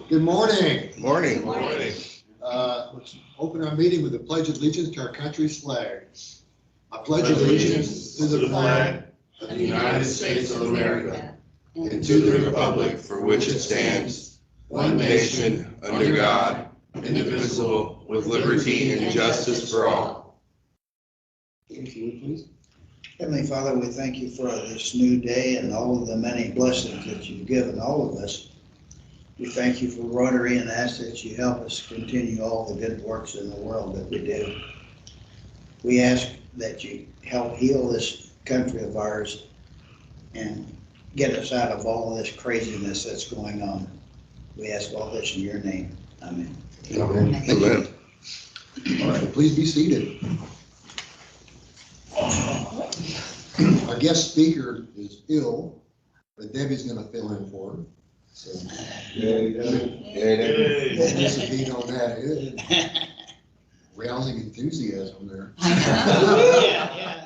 Good morning. Morning. Morning. Let's open our meeting with the Pledge of Allegiance to our country's flag. I pledge allegiance to the flag of the United States of America and to the republic for which it stands, one nation, under God, indivisible, with liberty and justice for all. Please. Heavenly Father, we thank you for this new day and all of the many blessings that you've given all of us. We thank you for Rotary and ask that you help us continue all the good works in the world that we do. We ask that you help heal this country of ours and get us out of all of this craziness that's going on. We ask all this in your name. Amen. Amen. Amen. All right, please be seated. Our guest speaker is ill, but Debbie's going to fill in for her. So, Miss a beat on that. Rousing enthusiasm there. Yeah.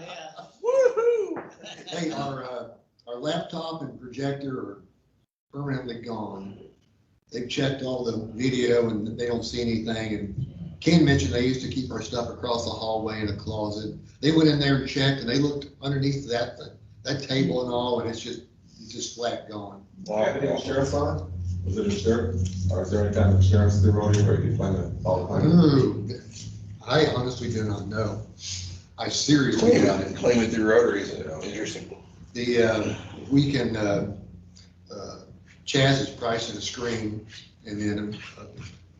Woohoo! Hey, our laptop and projector are permanently gone. They've checked all the video and they don't see anything. And Ken mentioned they used to keep our stuff across the hallway in a closet. They went in there and checked, and they looked underneath that table and all, and it's just flat gone. Have any insurance on it? Was it insured? Or is there any kind of insurance through Rotary where you can claim it all the time? Ooh, I honestly do not know. I seriously doubt it. Claim it through Rotary is interesting. We can, Chaz is pricing a screen and then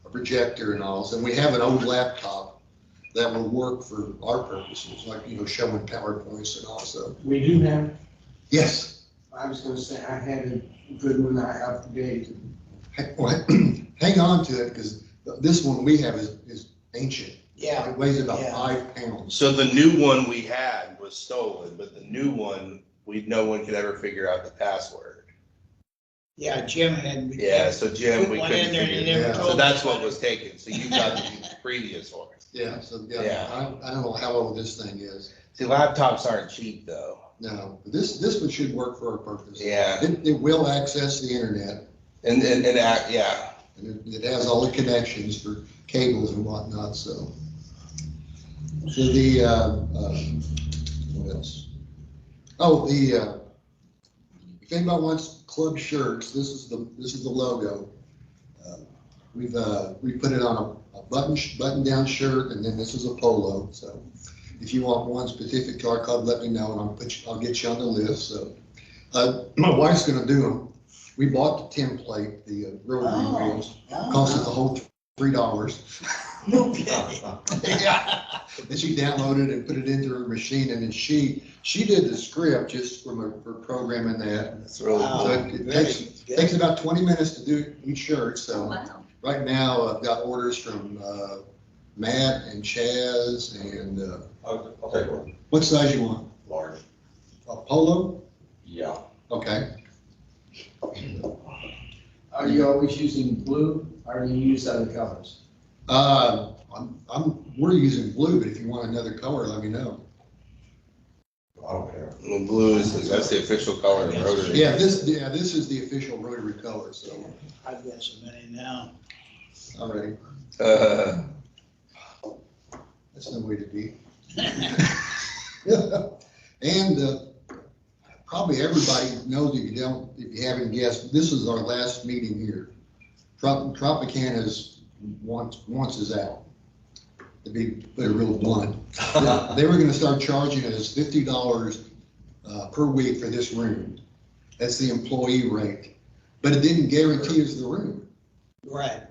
a projector and all. So we have an old laptop that will work for our purposes, like, showing PowerPoints and all. So We do have, yes. I was gonna say, I had a good one I have today. Hang on to it, because this one we have is ancient. Yeah. It weighs about Yeah. 5 pounds. So the new one we had was stolen, but the new one, no one could ever figure out the password. Yeah, Jim had. Yeah, so Jim, Put we one couldn't in there and he figure it never out. told So that's us what about was taken. So you got the previous one. Yeah, so Yeah. I don't know how old this thing is. See, laptops aren't cheap though. No, but this one should work for our purpose. Yeah. It will access the internet, And yeah. and it has all the connections for cables and whatnot, so. So what else? Oh, if anybody wants club shirts, this is the logo. We put it on a button down shirt, and then this is a polo. So if you want one specific to our club, let me know, and I'll get you on the list. So my wife's gonna do them. We bought the template, the Rotary wheels. Cost us a whole $3. No kidding. Yeah. And she downloaded and put it into her machine, and then she did the script just for programming that. That's really Wow. So it takes about 20 minutes to do each shirt. So Wow. right now I've got orders from Matt and Chaz, and I'll take one. what size you want? Large. A polo? Yeah. Okay. Are you always using blue, or do you use other colors? We're using blue, but if you want another color, let me know. I don't care. The blue that's the official color of Rotary. Yeah, this is the official Rotary color, so, I've got so many now. all right. That's no way to be. And probably everybody knows, if you haven't guessed, this is our last meeting here. Tropicana wants us out, to put it real blunt. They were gonna start charging us $50 per week for this room. That's the employee rate, but it didn't guarantee us the room. Right.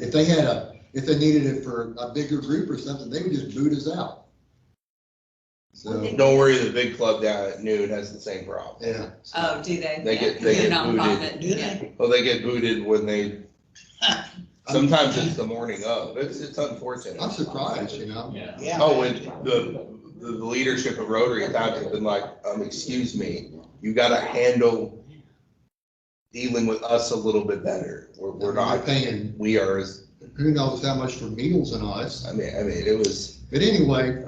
If they needed it for a bigger group or something, they would just boot us out. So, Don't worry, the big club down at noon has the same problem. yeah. Oh, do they? They Yeah, get 'cause they're booted. nonprofit. Do Yeah. they? Well, they get booted when sometimes it's the morning of. It's unfortunate. I'm surprised, Yeah. Oh, when the leadership of Rotary at times have been like, excuse me, you gotta handle dealing with us a little bit better. We're not paying, we are as, who knows how much for meals and all that. I mean, it was, But anyway,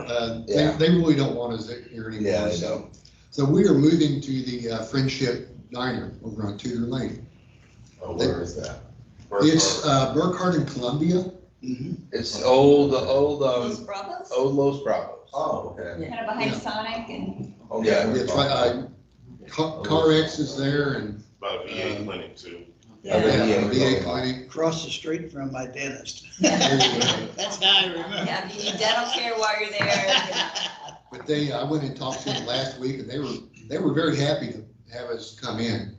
Yeah. they really don't want us here anymore. yeah, I know. So we are moving to the Friendship Diner over on Tudor Lane. Oh, where is that? It's, Burkhardt and Columbia. It's old, Los Bravos? old Los Bravos. Oh, okay. Kind of behind Yeah. Sonic and, Oh, Yeah. It's right, CarX is there and, About a VA clinic too. Yeah. yeah, VA clinic. Across the street from my dentist. yeah, That's how I remember. if you need dental care while you're there. But I went and talked to them last week and they were very happy to have us come in.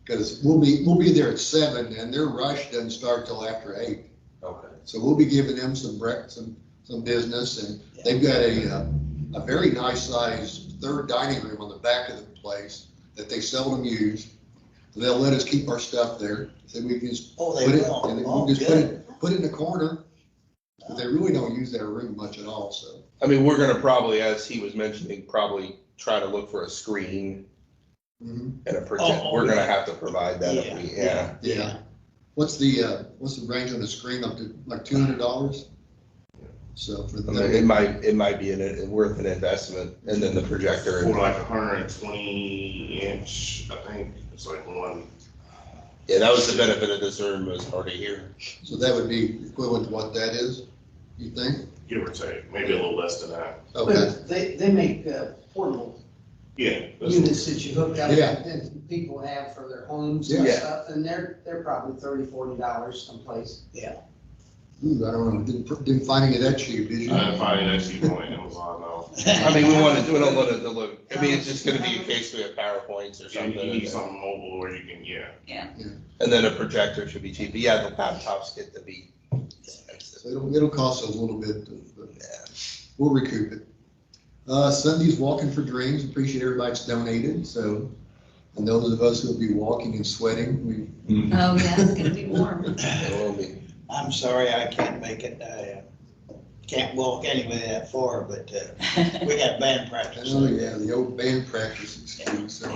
Cause we'll be there at 7 and their rush doesn't start till after 8. Okay. So we'll be giving them some business and they've got a very nice sized third dining room on the back of the place that they seldom use. So they'll let us keep our stuff there. So we can just Oh, put they it, will. and Oh, we just good. put it in the corner. But they really don't use that room much at all, so. I mean, we're gonna probably, as he was mentioning, probably try to look for a screen and a project. Oh, We're gonna yeah. have to provide that if we, yeah. Yeah. What's the range on the screen, up to like $200? So for I mean, it might be worth an investment, and then the projector. For like 120 inch, I think, it's like one. Yeah, that was the benefit of this room, was already here. So that would be equivalent to what that is, you think? Give or take, maybe a little less than that. Okay, But they make portable Yeah. that's- units that you hook up Yeah. and people have for their homes and Yeah. stuff, and they're probably $30-40 someplace. ooh, I don't know, didn't find any of that cheap, did you? I didn't find that cheap on Amazon, no. I mean, we don't want it to look, I mean, it's just gonna be a case we have PowerPoints or You something. need something mobile where you can, yeah. And then a projector should be cheap, but yeah, the laptops get to be expensive. So it'll cost us a little bit, but we'll recoup it. Sunday's Walking for Dreams, appreciate everybody that's donated, so, and those of us who'll be walking and sweating, Oh, yeah, it's gonna be warm. It will be. I'm sorry, I can't make it. I can't walk anyway that far, but we got band practice. oh yeah, the old band practice excuse, so.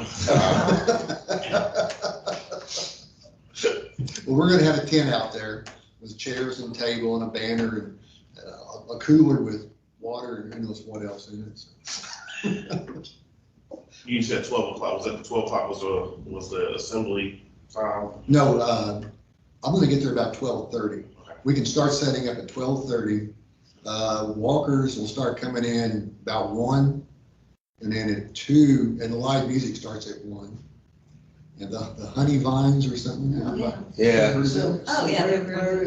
Well, we're gonna have a tent out there with chairs and table and a banner and a cooler with water and who knows what else in it. You said 12 o'clock, was that the 12 o'clock was the assembly time? No, I'm gonna get there about 12:30. We can start setting up at 12:30. Walkers will start coming in about 1, and then at 2, and the live music starts at 1. And the honey vines or something. Oh, yeah. Yeah. Heard of So, that? Oh, yeah, they're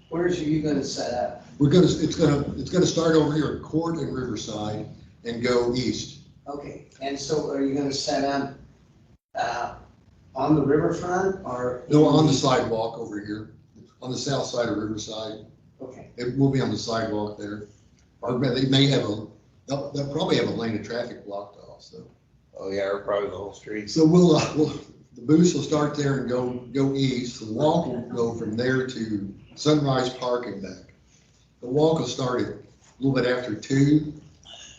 where's you gonna set up? It's gonna start over here at Court and Riverside and go east. Okay, and so are you gonna set up, on the riverfront or? No, on the sidewalk over here, on the south side of Riverside. Okay, It will be on the sidewalk there. Or they may have they'll probably have a lane of traffic blocked off, so. Oh, yeah, or probably the whole street. So the booths will start there and go east. The walk will go from there to Sunrise Park and back. The walk will start at a little bit after 2,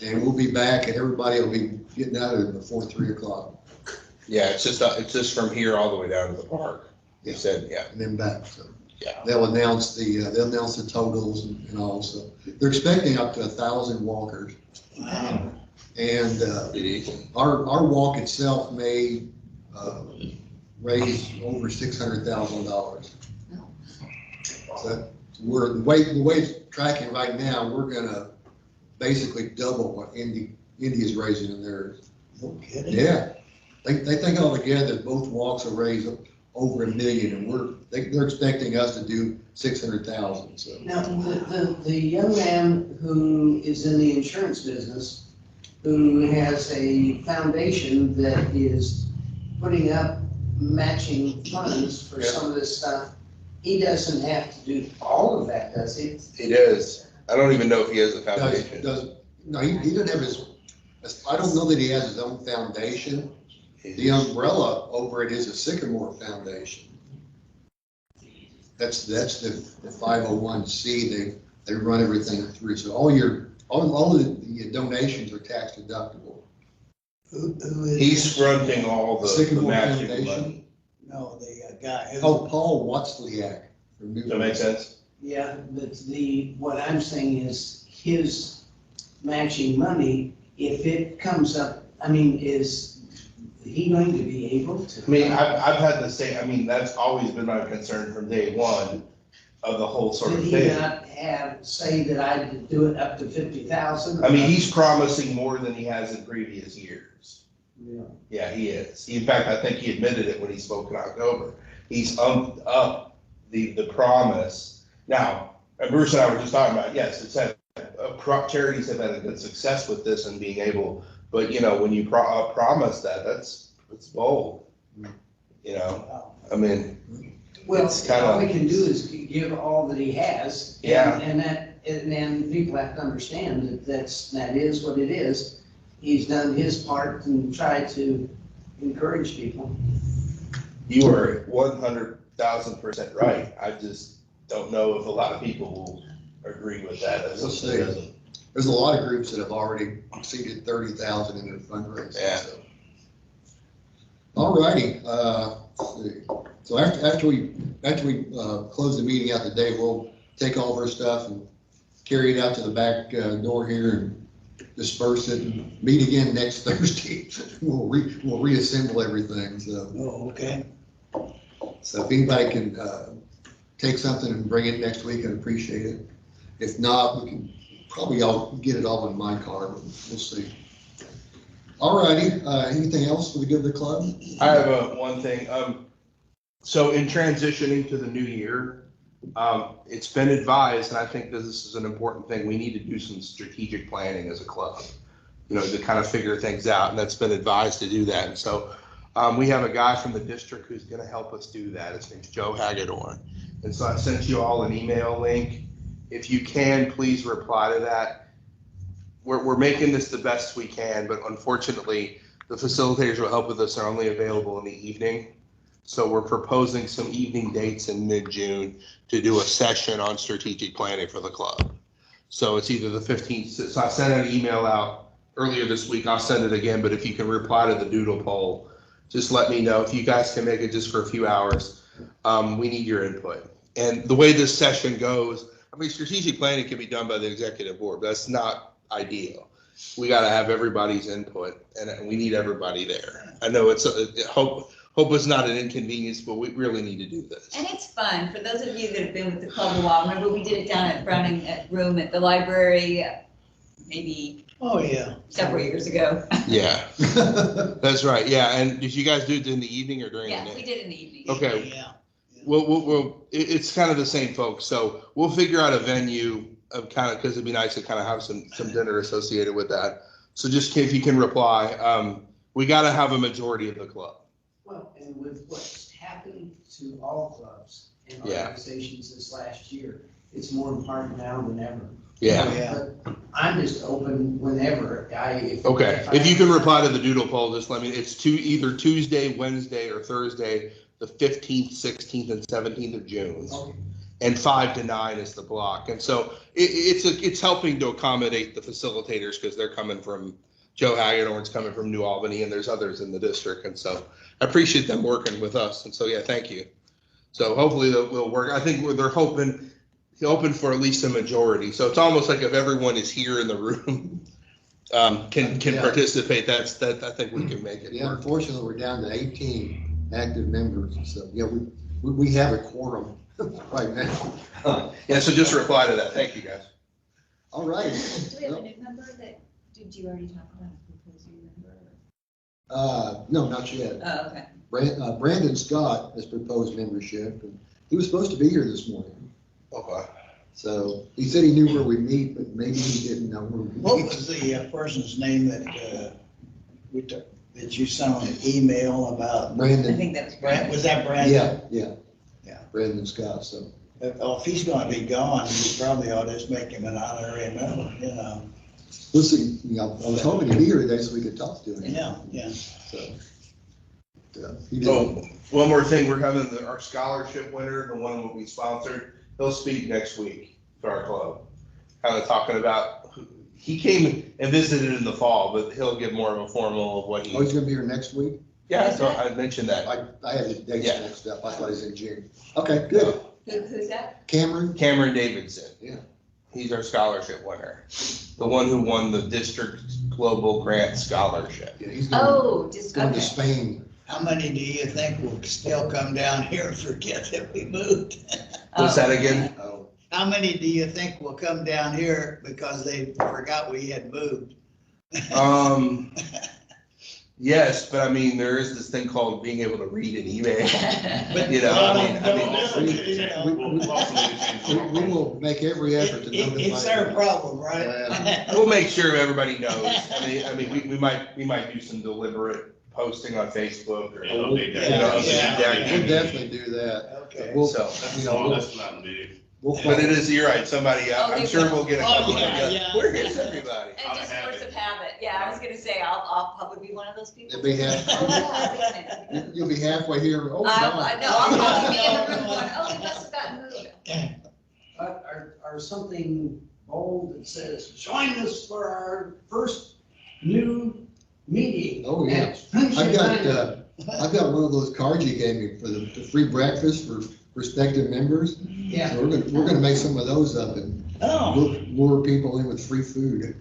and we'll be back, and everybody will be getting out of there before 3 o'clock, Yeah, it's just from here all the way down to the park. You Yeah. said, yeah. and then back, so. Yeah. They'll announce the totals and all, so. They're expecting up to 1,000 walkers. Wow. And, our walk itself may, raise over $600,000. So the way it's tracking right now, we're gonna basically double what India's raising in theirs. No kidding. Yeah, they think altogether, both walks will raise over $1 million, and they're expecting us to do 600,000, so. now, the young man who is in the insurance business, who has a foundation that is putting up matching funds for some of this stuff, he doesn't have to do all of that, does he? It is. I don't even know if he has a foundation. No, he doesn't have I don't know that he has his own foundation. The umbrella over it is a Sycamore Foundation. That's the 501c, they run everything through, so all of the donations are tax deductible. Who is? He's fronting all the Sycamore matching Foundation? money. No, the guy who. Oh, Paul Watzliak from New. Does that make sense? Yeah, but what I'm saying is his matching money, if it comes up, I mean, he going to be able to? I mean, I've had the same, I mean, that's always been my concern from day one of the whole sort Did of he thing. not say that I could do it up to 50,000? I mean, he's promising more than he has in previous years. Yeah. Yeah, he is. In fact, I think he admitted it when he spoke in October. He's upped up the promise. Now, and Bruce and I were just talking about, yes, it's had, charities have had a good success with this and being able, but you know, when you promise that, it's bold. You know, I mean, Well, it's kinda- all we can do is give all that he has. Yeah. And then people have to understand that is what it is. He's done his part and tried to encourage people. you are 100,000% right. I just don't know if a lot of people will agree with that. We'll see. There's a lot of groups that have already exceeded 30,000 in their fundraising. Yeah. So. All righty, let's see. So after we close the meeting out today, we'll take all of our stuff and carry it out to the back door here and disperse it and meet again next Thursday. We'll reassemble everything, so. Oh, okay. So if anybody can take something and bring it next week, I'd appreciate it. If not, we can probably all get it all in my car, but we'll see. All righty, anything else for the good of the club? I have one thing. So in transitioning to the new year, it's been advised, and I think this is an important thing, we need to do some strategic planning as a club, you know, to kind of figure things out, and that's been advised to do that. And so we have a guy from the district who's going to help us do that. His name's Joe Hagedorn. And so I sent you all an email link. If you can, please reply to that. We're making this the best we can, but unfortunately, the facilitators will help with us are only available in the evening. So we're proposing some evening dates in mid-June to do a session on strategic planning for the club. So it's either the 15th, so I sent an email out earlier this week, I'll send it again, but if you can reply to the doodle poll, just let me know. If you guys can make it just for a few hours, we need your input. And the way this session goes, I mean, strategic planning can be done by the executive board, but that's not ideal. We got to have everybody's input, and we need everybody there. I know hope it's not an inconvenience, but we really need to do this. And it's fun. For those of you that have been with the club a while, remember we did it down at Browning Room at the library, maybe Oh, yeah. several years ago. Yeah, that's right. Yeah, and did you guys do it in the evening or during the Yeah, day? we did in the evening. Okay. Yeah. It's kind of the same folks, so we'll figure out a venue of kind of, because it'd be nice to kind of have some dinner associated with that. So just if you can reply, we got to have a majority of the club. Well, and with what's happened to all clubs and Yeah. organizations this last year, it's more important now than ever. Yeah. Oh, yeah. But I'm just open whenever, Okay. If you can reply to the doodle poll, just let me. It's either Tuesday, Wednesday, or Thursday, the 15th, 16th, and 17th of June. Okay. And 5 to 9 is the block. And so it's helping to accommodate the facilitators because they're coming from, Joe Hagedorn's coming from New Albany, and there's others in the district. And so I appreciate them working with us. And so, yeah, thank you. So hopefully they'll work. I think they're hoping for at least a majority. So it's almost like if everyone is here in the room, can Yeah. participate, I think we can make it Yeah, work. unfortunately, we're down to 18 active members, so, yeah, we have a quorum right now. Yeah, so just reply to that. Thank you, guys. All right. Do we have a new member did you already talk about a proposed new member? No, not yet. Oh, okay. Brandon Scott has proposed membership, and he was supposed to be here this morning. Okay. So he said he knew where we meet, but maybe he didn't know where we What meet. was the person's name that that you sent an email about? I Brandon, think that was Was that Brandon? yeah. Yeah. Brandon Scott, so. If he's gonna be gone, we probably ought to just make him an honorary member, you know? We'll see, you know, I was hoping to be here today so we could talk to him. Yeah, yeah. So. He didn't. Oh, one more thing, we're having our scholarship winner, the one that we sponsored, he'll speak next week to our club. Kind of talking about, he came and visited in the fall, but he'll give more of a formal of what Oh, he's gonna be here next week? Yeah, so I mentioned that. I have the dates Yeah. mixed up, I thought he was in June. Okay, good. Who's that? Cameron? Cameron Davidson. Yeah. He's our scholarship winner. The one who won the district global grant scholarship. Yeah, he's going, Oh, just, going to okay. Spain. How many do you think will still come down here and forget that we moved? What's that again? Oh, How many do you think will come down here because they forgot we had moved? Yes, but I mean, there is this thing called being able to read an email. But You know, we will make every effort to notify. It's their problem, right? We'll make sure everybody knows. I mean, we might do some deliberate posting on Facebook or, you know, Yeah. We'll definitely do that. Okay. We'll, so. you know, we'll But it is, you're right, somebody, Oh, I'm they sure will. we'll get a Oh, couple of, yeah, yeah. where is everybody? And just force of habit. Yeah, I was gonna say, I'll probably be one of those people. It'll be half, Oh, yeah, wait a minute. you'll be halfway here. Oh, I God. know, I'll probably be in the room going, oh, they must have gotten moved. Or something bold that says, join us for our first new meeting. Oh, yeah. I've got one of those cards you gave me for the free breakfast for prospective members. Yeah. So we're gonna make some of those up and Oh, lure people in with free food.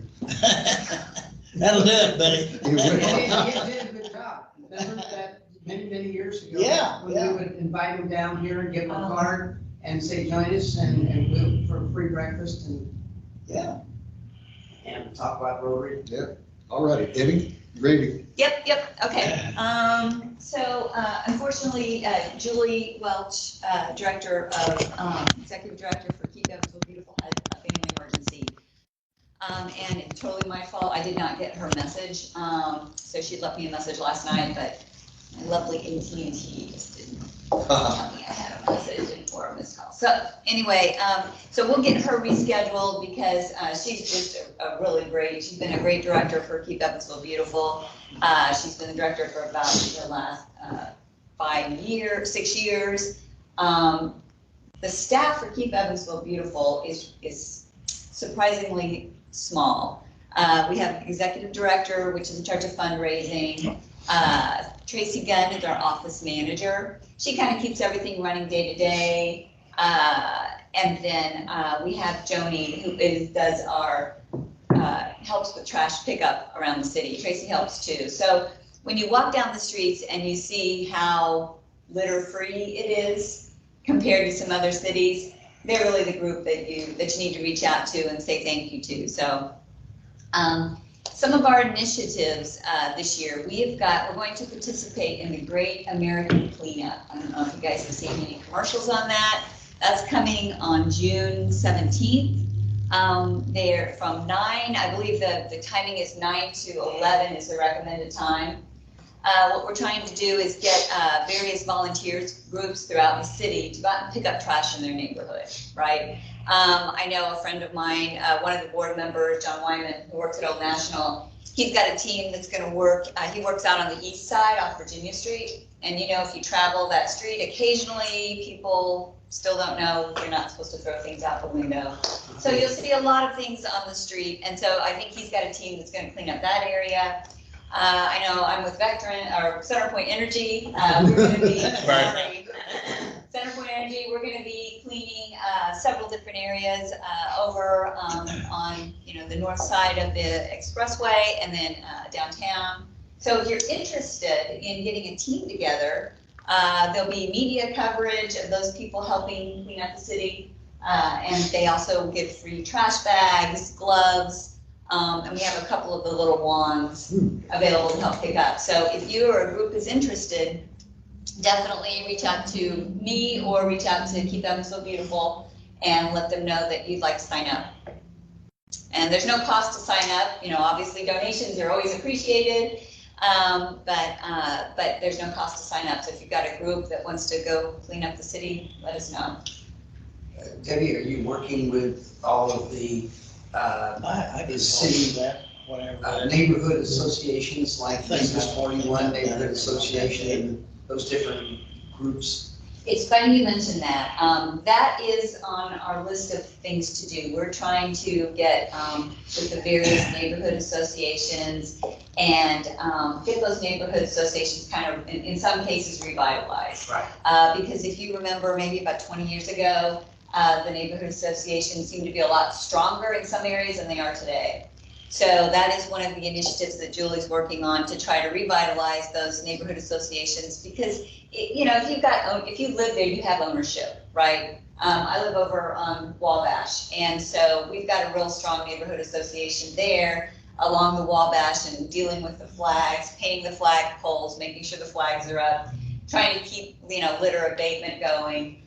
that'll do it, buddy. You will. You did a good job. Remember that many years ago? Yeah, When yeah. we would invite them down here and give them a card and say, join us and we'll, for free breakfast Yeah. and talk about Rotary. All righty, Debbie, you ready? Yep, okay. So unfortunately, Julie Welch, Director of, Executive Director for Keep Evansville Beautiful, had a family emergency. And it's totally my fault, I did not get her message. So she left me a message last night, but my lovely AT&T just didn't tell me I had a message or a missed call. So anyway, so we'll get her rescheduled because she's just a really great, she's been a great director for Keep Evansville Beautiful. She's been the director for about the last 6 years. The staff for Keep Evansville Beautiful is surprisingly small. We have an executive director, which is in charge of fundraising. Tracy Gunn is our office manager. She kind of keeps everything running day to day. And then we have Joni, who does our, helps with trash pickup around the city. Tracy helps too. So when you walk down the streets and you see how litter-free it is compared to some other cities, they're really the group that you need to reach out to and say thank you to. So some of our initiatives this year, we're going to participate in the Great American Cleanup. I don't know if you guys have seen any commercials on that. That's coming on June 17th. They're from 9, I believe the timing is 9 to 11 is the recommended time. What we're trying to do is get various volunteers groups throughout the city to go out and pick up trash in their neighborhood, right? I know a friend of mine, one of the board members, John Wyman, who works at Old National, he's got a team that's gonna work, he works out on the east side off Virginia Street. And you know, if you travel that street, occasionally people still don't know you're not supposed to throw things out the window. So you'll see a lot of things on the street. And so I think he's got a team that's gonna clean up that area. I know I'm with Centerpoint Energy. We're going to be, Centerpoint Energy, we're going to be cleaning several different areas over on the north side of the expressway and then downtown. So if you're interested in getting a team together, there'll be media coverage of those people helping clean up the city. And they also give free trash bags, gloves, and we have a couple of the little wands available to help pick up. So if you or a group is interested, definitely reach out to me or reach out to Keep Evansville Beautiful and let them know that you'd like to sign up. And there's no cost to sign up. You know, obviously donations are always appreciated, but there's no cost to sign up. So if you've got a group that wants to go clean up the city, let us know. Debbie, are you working with all of the I can city see that, whatever. neighborhood associations like Business 41 Neighborhood Association and those different groups? It's funny you mentioned that. That is on our list of things to do. We're trying to get with the various neighborhood associations and get those neighborhood associations kind of, in some cases, revitalized. Right. Because if you remember, maybe about 20 years ago, the neighborhood associations seem to be a lot stronger in some areas than they are today. So that is one of the initiatives that Julie's working on to try to revitalize those neighborhood associations, because if you live there, you have ownership, right? I live over on Wabash, and so we've got a real strong neighborhood association there along the Wabash, and dealing with the flags, painting the flag poles, making sure the flags are up, trying to keep, litter abatement going.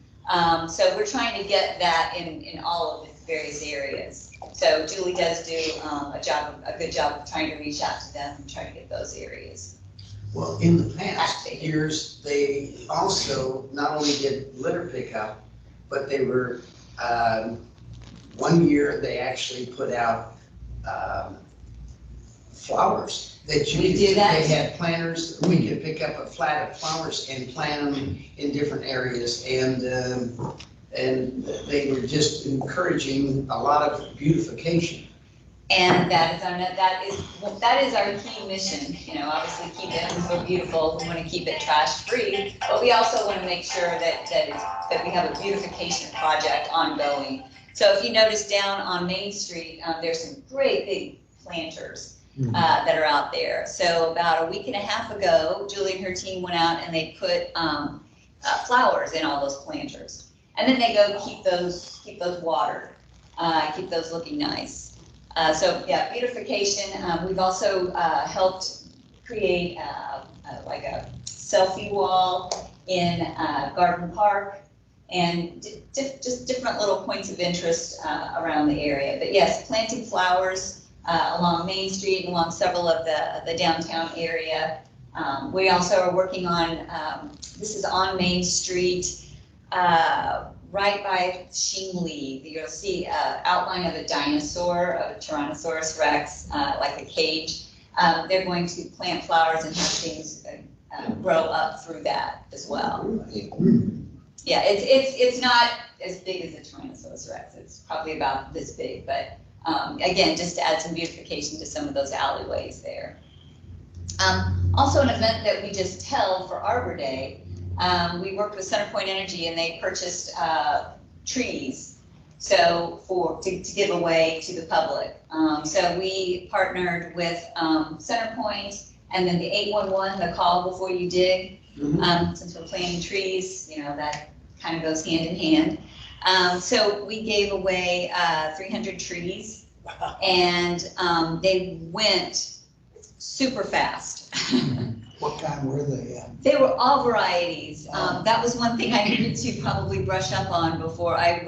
So we're trying to get that in all of the various areas. So Julie does do a good job of trying to reach out to them and try to get those areas. Well, in the past years, they also not only did litter pickup, but they were, one year they actually put out flowers. We do that. They had planters, we could pick up a flat of flowers and plant them in different areas, and they were just encouraging a lot of beautification. And that is our key mission. Obviously Keep Evansville Beautiful. We want to keep it trash free, but we also want to make sure that we have a beautification project ongoing. So if you notice down on Main Street, there's some great big planters that are out there. So about a week and a half ago, Julie and her team went out and they put flowers in all those planters, and then they go keep those watered, keep those looking nice. So yeah, beautification. We've also helped create like a selfie wall in Garden Park, and just different little points of interest around the area. But yes, planting flowers along Main Street, along several of the downtown area. We also are working on, this is on Main Street, right by Shingley. You'll see outline of a dinosaur, of a Tyrannosaurus Rex, like a cage. They're going to plant flowers and have things grow up through that as well. Yeah, it's not as big as a Tyrannosaurus Rex. It's probably about this big, but again, just to add some beautification to some of those alleyways there. Also an event that we just held for Arbor Day, we worked with Centerpoint Energy and they purchased trees to give away to the public. So we partnered with Centerpoint, and then the 811, the call before you dig. Since we're planting trees, that kind of goes hand in hand. So we gave away 300 trees, and they went super fast. What kind were they? They were all varieties. That was one thing I needed to probably brush up on before I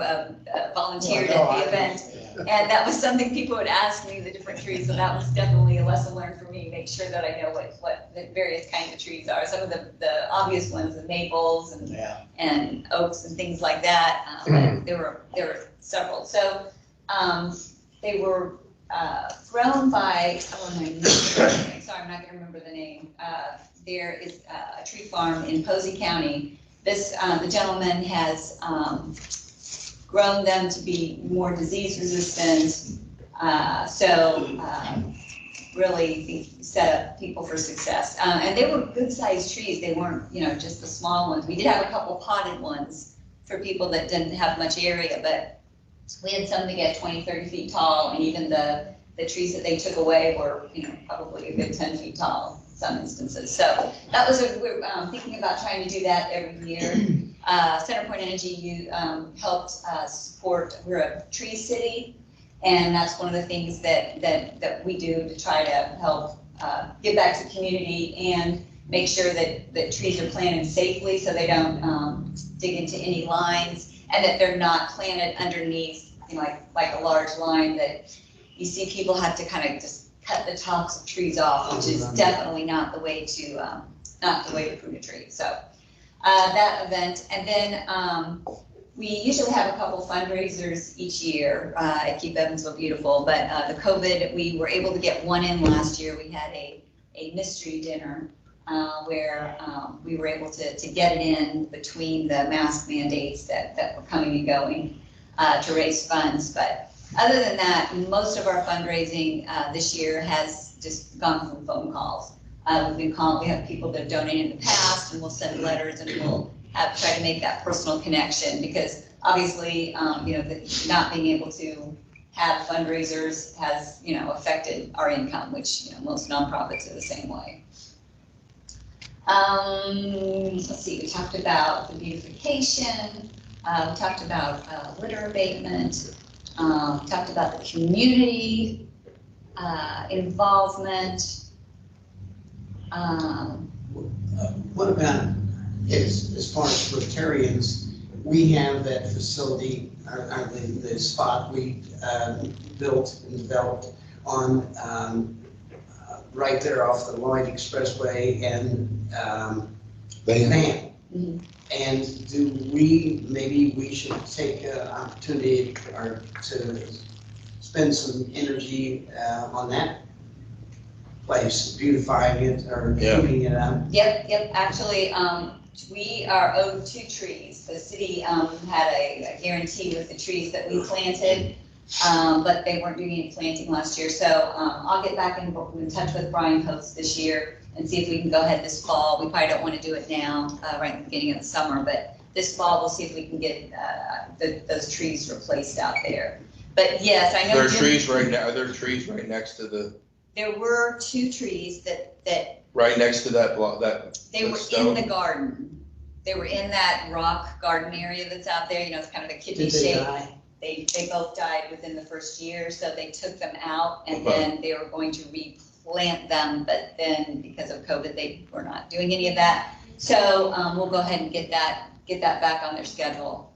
volunteered at the event. And that was something people would ask me, the different trees, so that was definitely a lesson learned for me, make sure that I know what the various kinds of trees are. Some of the obvious ones, the maples and oaks and things like that, but there were several. So they were grown by, sorry, I'm not gonna remember the name. There is a tree farm in Posey County. The gentleman has grown them to be more disease resistant. Really set up people for success. And they were good sized trees. They weren't, just the small ones. We did have a couple potted ones for people that didn't have much area, but we had some that get 20, 30 feet tall, and even the trees that they took away were, probably a good 10 feet tall in some instances. So that was we're thinking about trying to do that every year. Centerpoint Energy helped support, we're a tree city, and that's one of the things that we do to try to help give back to the community and make sure that trees are planted safely so they don't dig into any lines, and that they're not planted underneath, like a large line that you see people have to kind of just cut the tops of trees off, which is definitely not the way to prune a tree. So that event, and then we usually have a couple fundraisers each year at Keep Evansville Beautiful, but the COVID, we were able to get one in last year. We had a mystery dinner where we were able to get it in between the mask mandates that were coming and going to raise funds. But other than that, most of our fundraising this year has just gone from phone calls. We have people that have donated in the past, and we'll send letters, and we'll try to make that personal connection, because obviously, not being able to have fundraisers has, affected our income, which, most nonprofits are the same way. Let's see, we talked about the beautification, we talked about litter abatement, talked about the community involvement. What about, as far as Rotarians, we have that facility, the spot we built and developed on, right there off the Lloyd Expressway and Van. Mhm. And maybe we should take an opportunity to spend some energy on that place, beautifying it or keeping it up. Yep, actually, we are owed 2 trees. The city had a guarantee with the trees that we planted, but they weren't doing any planting last year. So I'll get back in touch with Brian Post this year and see if we can go ahead this fall. We probably don't want to do it now, right in the beginning of the summer, but this fall we'll see if we can get those trees replaced out there. But yes, I know. There are trees right now, are there trees right next to there were 2 trees that right next to that block, they were in the garden. They were in that rock garden area that's out there, it's kind of a kidney Did they shape. die? They both died within the first year, so they took them out and Okay. then they were going to replant them, but then because of COVID, they were not doing any of that. So we'll go ahead and get that back on their schedule.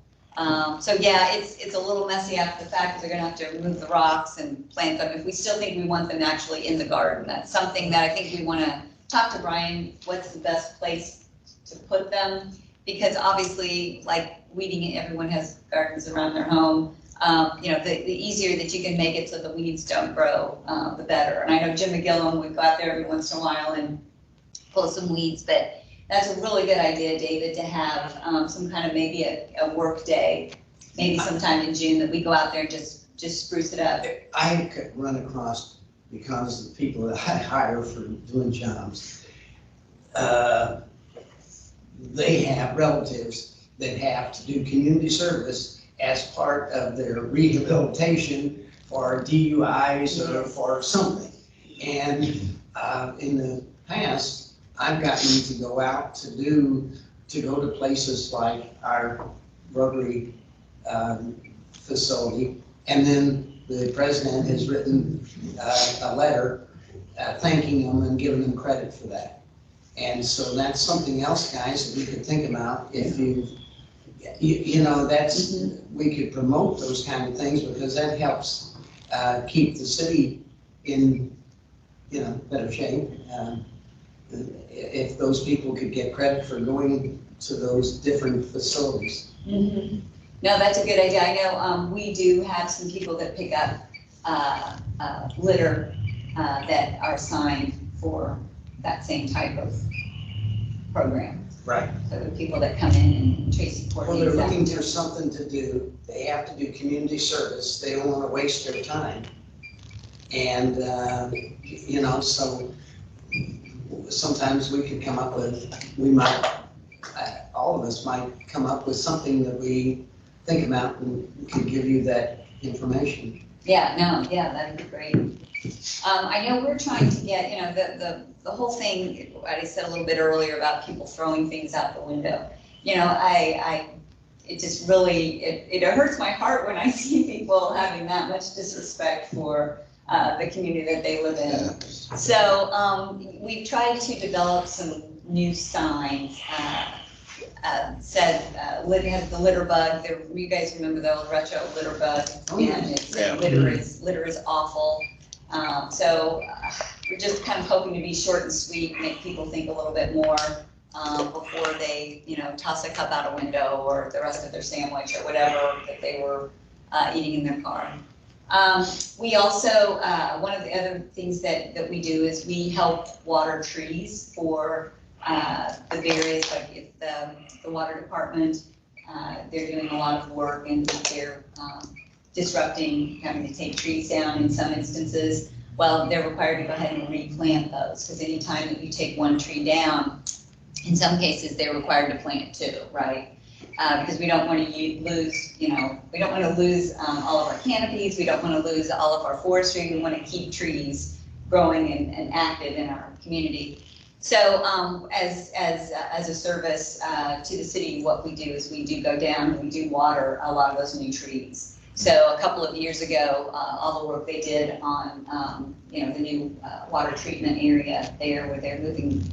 So yeah, it's a little messy after the fact, because they're gonna have to remove the rocks and plant them. If we still think we want them actually in the garden, that's something that I think we wanna talk to Brian, what's the best place to put them? Because obviously, like weeding, everyone has gardens around their home. The easier that you can make it so the weeds don't grow, the better. And I know Jim McGillum would go out there every once in a while and pull some weeds, but that's a really good idea, David, to have some kind of maybe a work day, maybe sometime in June, that we go out there and just spruce it up. I could run across, because the people that I hire for doing jobs, they have relatives that have to do community service as part of their rehabilitation for DUIs or for something. And in the past, I've gotten to go out to go to places like our Rotary facility, and then the president has written a letter thanking them and giving them credit for that. And so that's something else, guys, that we could think about. If we could promote those kind of things, because that helps keep the city in, better shape. If those people could get credit for going to those different facilities. Mm-hmm. No, that's a good idea. I know we do have some people that pick up litter that are signed for that same type of program. Right. So the people that come in and Tracy Well, coordinates they're looking that. for something to do. They have to do community service. They don't want to waste their time. And, so sometimes we could come up with, all of us might come up with something that we think about and could give you that information. That'd be great. I know we're trying to get, the whole thing, I said a little bit earlier about people throwing things out the window. It just really, it hurts my heart when I see people having that much disrespect for the community that they live in. So we've tried to develop some new signs. Has the litter bug. You guys remember the old retro litter bug? Oh, yeah. And it's, Yeah. litter is awful. So we're just kind of hoping to be short and sweet, make people think a little bit more before they, toss a cup out a window or the rest of their sandwich or whatever that they were eating in their car. We also, one of the other things that we do is we help water trees for the various, like if the water department, they're doing a lot of work and they're disrupting, having to take trees down in some instances. Well, they're required to go ahead and replant those, because anytime that you take one tree down, in some cases, they're required to plant 2, right? because we don't want to lose, we don't want to lose all of our canopies, we don't want to lose all of our forestry, we want to keep trees growing and active in our community. So as a service to the city, what we do is we do go down and we do water a lot of those new trees. So a couple of years ago, all the work they did on, the new water treatment area there where they're moving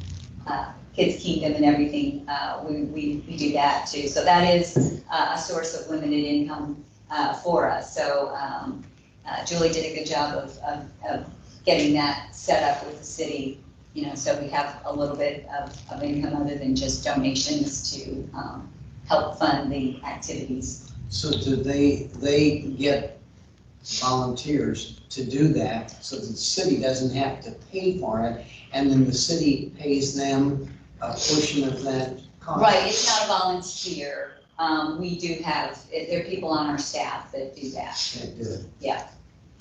Kids Kingdom and everything, we do that too. So that is a source of limited income for us. So Julie did a good job of getting that set up with the city, so we have a little bit of income other than just donations to help fund the activities. So do they get volunteers to do that so that the city doesn't have to pay for it, and then the city pays them a portion of that cost? Right, it's not a volunteer. We do have, there are people on our staff that do that. Can't do it. Yeah.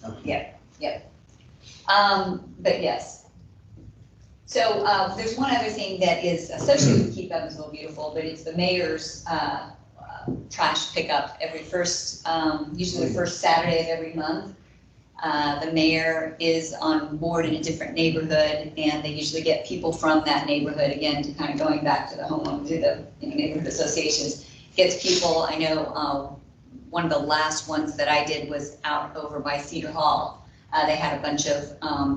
Okay. Yep. But yes. So there's one other thing that is associated with Keep Evansville Beautiful, but it's the mayor's trash pickup every usually the first Saturday of every month. The mayor is on board in a different neighborhood, and they usually get people from that neighborhood, again, to kind of going back to the homeowner, to the neighborhood associations, gets people. I know one of the last ones that I did was out over by Cedar Hall. They had a bunch of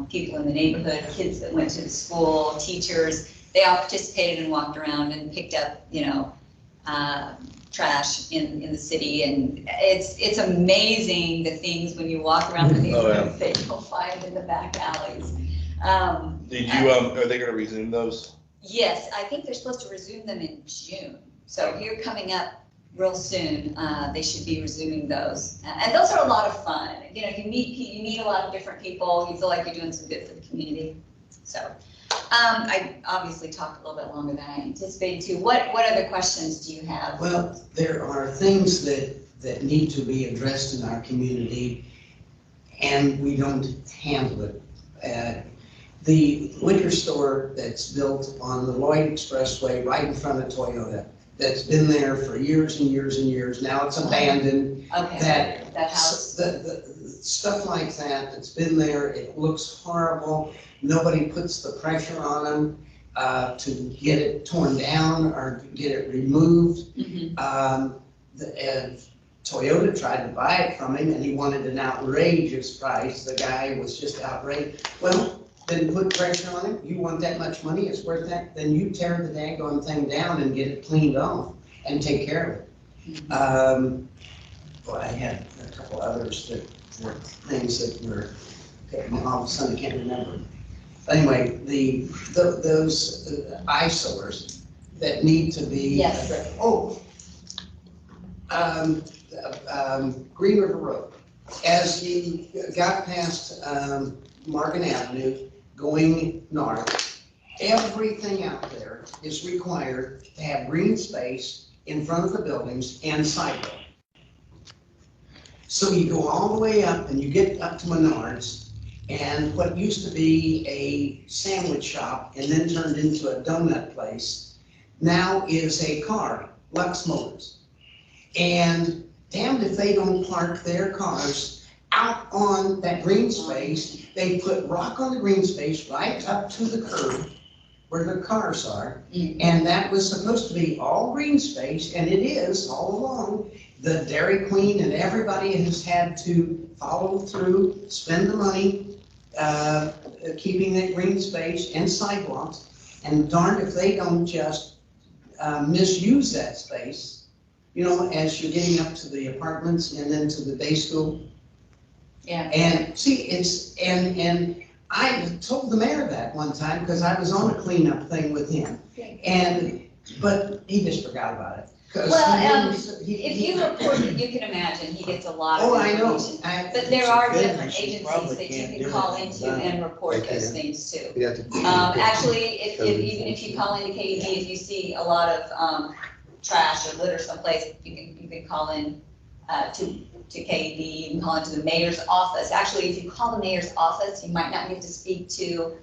people in the neighborhood, kids that went to the school, teachers. They all participated and walked around and picked up, trash in the city, and it's amazing the things when you walk around the neighborhood that you'll find in the back alleys. Did you, are they gonna resume those? Yes, I think they're supposed to resume them in June. So here coming up real soon, they should be resuming those. And those are a lot of fun. You meet a lot of different people. You feel like you're doing some good for the community. So I obviously talked a little bit longer than I anticipated to. What other questions do you have? Well, there are things that need to be addressed in our community, and we don't handle it. The liquor store that's built on the Lloyd Expressway right in front of Toyota, that's been there for years and years and years. Now it's abandoned. Okay, that house. The stuff like that's been there, it looks horrible. Nobody puts the pressure on them to get it torn down or get it removed. Mm-hmm. Toyota tried to buy it from him, and he wanted an outrageous price. The guy was just outraged. Well, then put pressure on him. You want that much money, it's worth that, then you tear the daggone thing down and get it cleaned off and take care of it. Well, I had a couple others that were things that were, okay, all of a sudden I can't remember. Anyway, those eyesores that need to be. Yes. Green River Road. As you got past Morgan Avenue going north, everything out there is required to have green space in front of the buildings and sidewalk. So you go all the way up and you get up to Menards, and what used to be a sandwich shop and then turned into a donut place now is a car, Lux Motors. And damned if they don't park their cars out on that green space. They put rock on the green space right up to the curb where the cars are. And that was supposed to be all green space, and it is all along. The Dairy Queen and everybody has had to follow through, spend the money, keeping that green space and sidewalks. And darned if they don't just misuse that space, as you're getting up to the apartments and then to the day school. Yeah. And see, and I told the mayor that one time because I was on a cleanup thing with him, but he just forgot about it. Well, if you report it, you can imagine he gets a lot of information. I know. But there are different agencies that you can call into and report those things to. Actually, even if you call into KEB, if you see a lot of trash or litter someplace, you can call in to KEB, you can call into the mayor's office. Actually, if you call the mayor's office, you might not get to speak to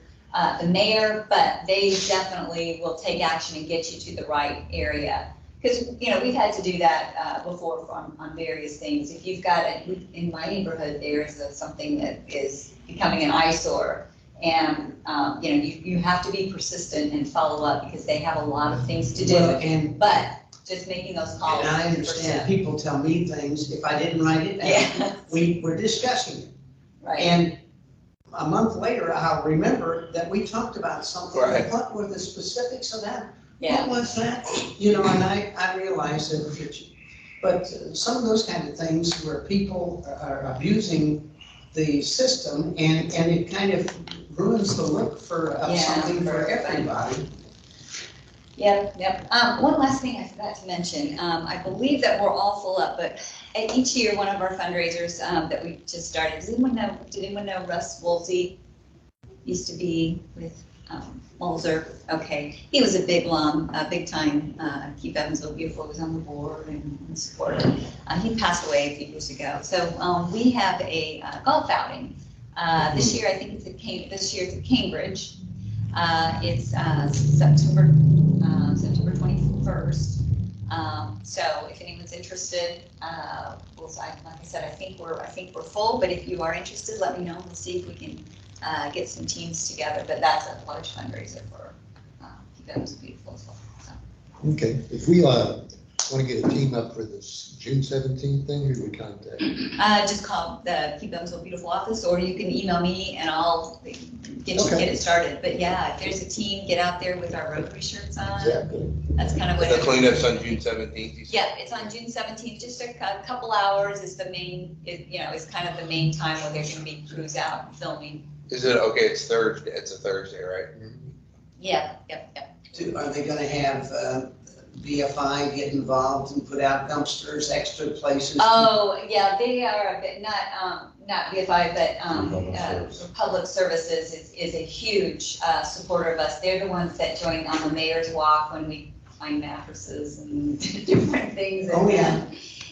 the mayor, but they definitely will take action and get you to the right area. because, you know, we've had to do that before on various things. If you've got, in my neighborhood, there's something that is becoming an eyesore. And, you know, you have to be persistent and follow up because they have a lot of things to do. Well, But just making those calls. And I understand, people tell me things, if I didn't write it down, Yeah. we were discussing it. Right. And a month later, I'll remember that we talked about something, Right. what were the specifics of that? Yeah. What was that? You know, and I realized that, but some of those kind of things where people are abusing the system and it kind of ruins the look of Yeah, something for for everybody. Yep. One last thing I forgot to mention, I believe that we're all full up, but at each year, one of our fundraisers that we just started, did anyone know Russ Woolsey? Used to be with Mulzer. Okay, he was a big time Keep Evansville Beautiful, was on the board and supported. He passed away a few years ago. So we have a golf outing. This year, I think it's this year it's at Cambridge. It's September 21st. So if anyone's interested, like I said, I think we're full, but if you are interested, let me know. We'll see if we can get some teams together, but that's a large fundraiser for Keep Evansville Beautiful as well. So. Okay, if we want to get a team up for this June 17th thing, who do we contact? Just call the Keep Evansville Beautiful office, or you can email me and I'll get it started. But yeah, if there's a team, get out there with our Rotary shirts on. Exactly. That's kind of what. The cleanup's on June 17th, you said? Yeah, it's on June 17th, just a couple hours is the main, is kind of the main time where there's gonna be crews out and filming. Is it, okay, it's Thursday, it's a Thursday, right? Yep. Are they gonna have BFI get involved and put out dumpsters, extra places? Oh, yeah, they are a bit, not BFI, but Public Services is a huge supporter of us. They're the ones that join on the Mayor's Walk when we find mattresses and different things. Oh, yeah.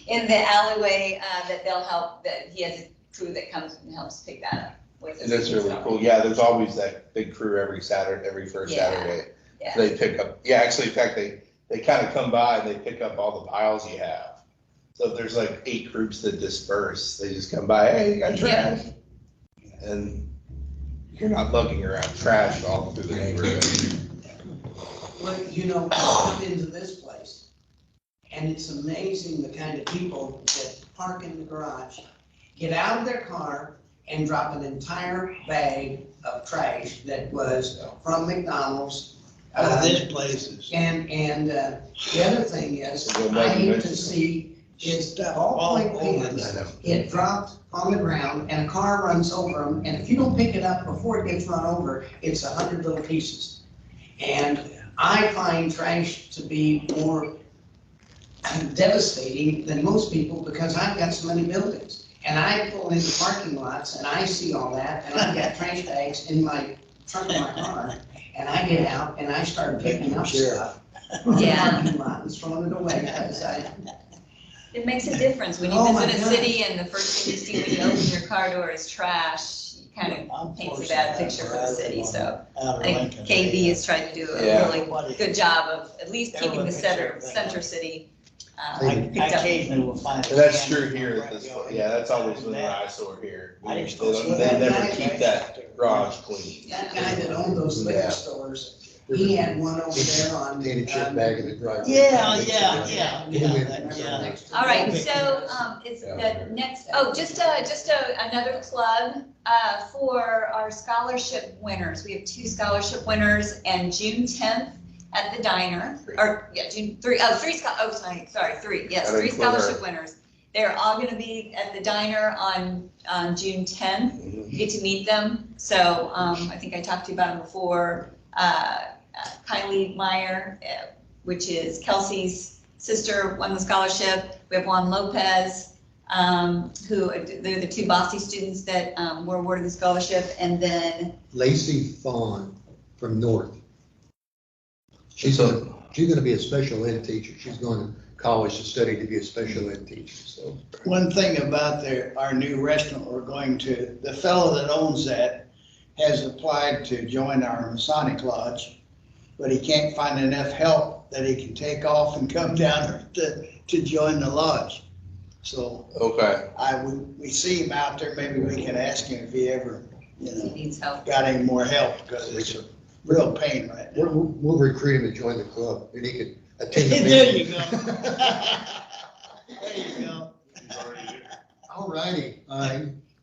In the alleyway, that they'll help, that he has a crew that comes and helps pick that up. with us. That's really cool. Yeah, there's always that big crew every first Yeah. Saturday. Yeah. They pick up, actually, in fact, they kind of come by and they pick up all the piles you have. So if there's like 8 groups that disperse, they just come by, hey, you got trash? And you're not lugging around trash all through the neighborhood. Well, you know, I come into this place, and it's amazing the kind of people that park in the garage, get out of their car, and drop an entire bag of trash that was from McDonald's. This place is. And the other thing is, I hate to see is ballpoint pens get dropped on the ground and a car runs over them, and if you don't pick it up before it gets run over, it's 100 little pieces. And I find trash to be more devastating than most people because I've got so many buildings. And I pull into parking lots and I see all that, and I've got trash bags in my trunk of my car, and I get out and I start picking up stuff. Yeah. Parking lot and throwing it away because It makes a difference when you Oh, my visit a God. city and the first thing you see when you open your car door is trash. You kind of paints a bad picture for the city. So I think KB has tried to do a Yeah. really good job of at least keeping the center city picked up. Occasionally will find. And that's true here at this point. Yeah, that's always been an eyesore here. They never keep that garage clean. that guy that owned those liquor Yeah. stores, he had one over there on. Danny chip bag in the driveway. All right, so it's the next, just another plug for our scholarship winners. We have 2 scholarship winners, and June 10th at the diner, or June 3, three scholarship winners. They're all gonna be at the diner on June 10th. You get to meet them. So I think I talked to you about them before. Kylie Meyer, which is Kelsey's sister, won the scholarship. We have Juan Lopez, who they're the 2 Bossy students that were awarded the scholarship, and then Lacey Fawn from North. She's gonna be a special ed teacher. She's going to college to study to be a special ed teacher, so. One thing about our new restaurant we're going to, the fellow that owns that has applied to join our Masonic Lodge, but he can't find enough help that he can take off and come down to join the lodge. So Okay. we see him out there, maybe we can ask him if he ever, He needs help. got any more help, because it's a real pain right now. We'll recruit him to join the club, and he can attend the There meeting. you go. There you go. All righty,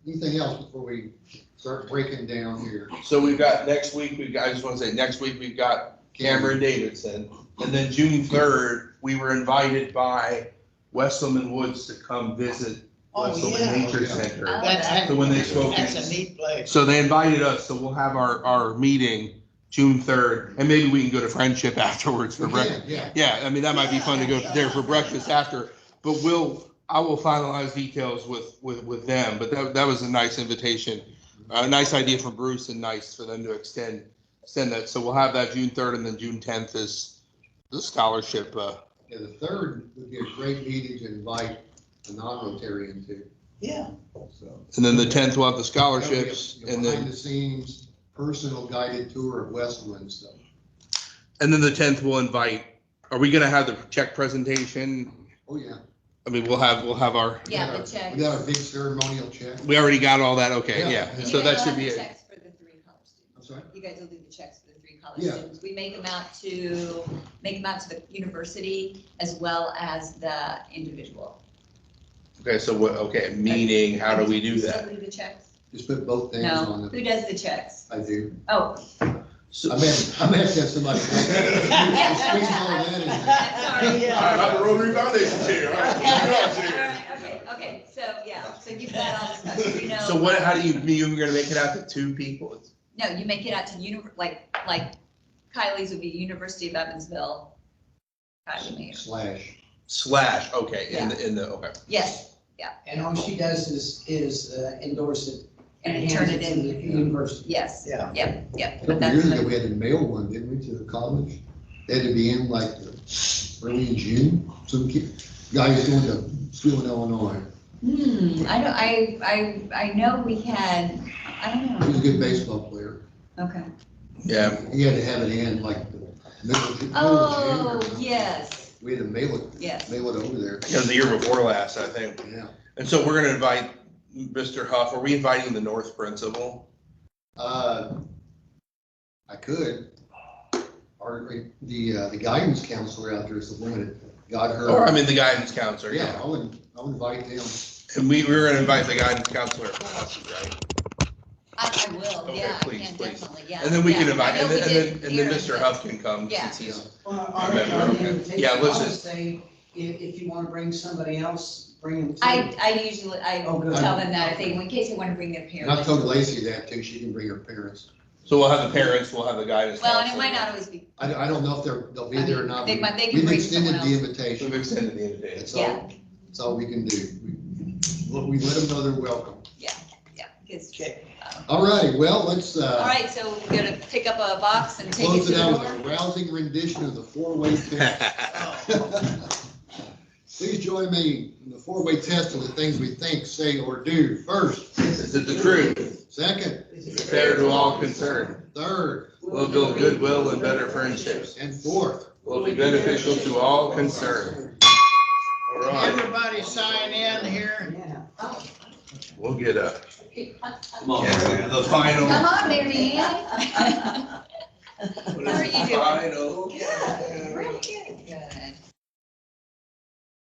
anything else before we start breaking down here? So we've got next week, I just want to say, next week we've got Cameron Davidson. And then June 3rd, we were invited by Wesleyan Woods to come visit Oh, Wesleyan yeah. Nature Yeah. Center. That's, So when they spoke, that's a neat place. so they invited us, so we'll have our meeting June 3rd, and maybe we can go to Friendship afterwards for breakfast. Yeah, Yeah, I mean, that might be fun to go there for breakfast after, but I will finalize details with them, but that was a nice invitation. A nice idea from Bruce and nice for them to extend that. So we'll have that June 3rd, and then June 10th is the scholarship. yeah, the 3rd would be a great meeting to invite a non-Rotarian to, Yeah. so. And then the 10th we'll have the That'll be scholarships, a and Behind then the scenes, personal guided tour of Westland, so. the 10th we'll invite. Are we gonna have the check presentation? Oh, yeah. I mean, we'll have our. Yeah, the We checks. got our big ceremonial check. We already got all that. Okay, Yeah. yeah. And So You that guys should will be have the it. checks for the 3 college students. I'm sorry? You guys will do the checks for the 3 college Yeah. students. We make them out to the university as well as the individual. Okay, so what, okay, meaning, how do we do Still that? do the checks? Just put both things No, on who the, does the checks? I do. Oh, I may have to have somebody. Squeeze all that in there. sorry. I'm the Rotary Foundation chair. Okay, so, yeah, so you've got all the stuff, you know. So what, how do you're gonna make it out to 2 people? No, you make it out to like Kylie's would be University of Evansville. Kylie Mayer. / Okay, in the, okay. Yes, And all she does is endorse it. and turn it hands to the in, university. yes, Yeah. yep. A But couple that's years ago, the- we had to mail one, didn't we, to the college? They had to be in like early in June. Some guys going to school in Illinois. I know we had, I don't He was a know. good baseball player. Okay. Yeah, He had to have it in like the middle of June. Oh, yes, We had to mail yes. it over there. it was the year before last, I think. Yeah. And so we're gonna invite Mr. Huff. Are we inviting the North Principal? I could. Or the guidance counselor out there is the one that got her. Or, I mean, the guidance counselor, Yeah, yeah. I would invite them. And we were gonna invite the guidance counselor, right? I will, Okay, yeah, I please, can please. definitely, yeah. And then we can yeah. invite, I know we did and then here, Mr. but- Huff can come Yeah. since he's. Well, Remember, on the okay. invitation, Yeah, let's I would just- say, if you want to bring somebody else, bring them too. I usually, Oh, good. tell them that, in case they want to bring their And I've parents. told Lacey that too. She can bring her parents. So we'll have the parents, we'll have the guidance Well, and it counselor. might not always be, I don't know if they'll be there or not. They can We've bring extended someone the else. invitation. We've extended the invitation. That's all we can do. We let them know they're welcome. yeah, because, Okay. All right, well, let's, all right, so we're gonna pick up a box and take it close to it the out door. with a rousing rendition of the four-way test. Please join me in the four-way test of the things we think, say, or do. First, Is it the truth? second, Fair to all concerned. third, Will build goodwill and better friendships. and fourth. Will be beneficial to all concerned. All right, Everybody sign in here. Yeah. we'll get a, Come on, man. the final. Come on, Mary Ann. How are you doing? Final.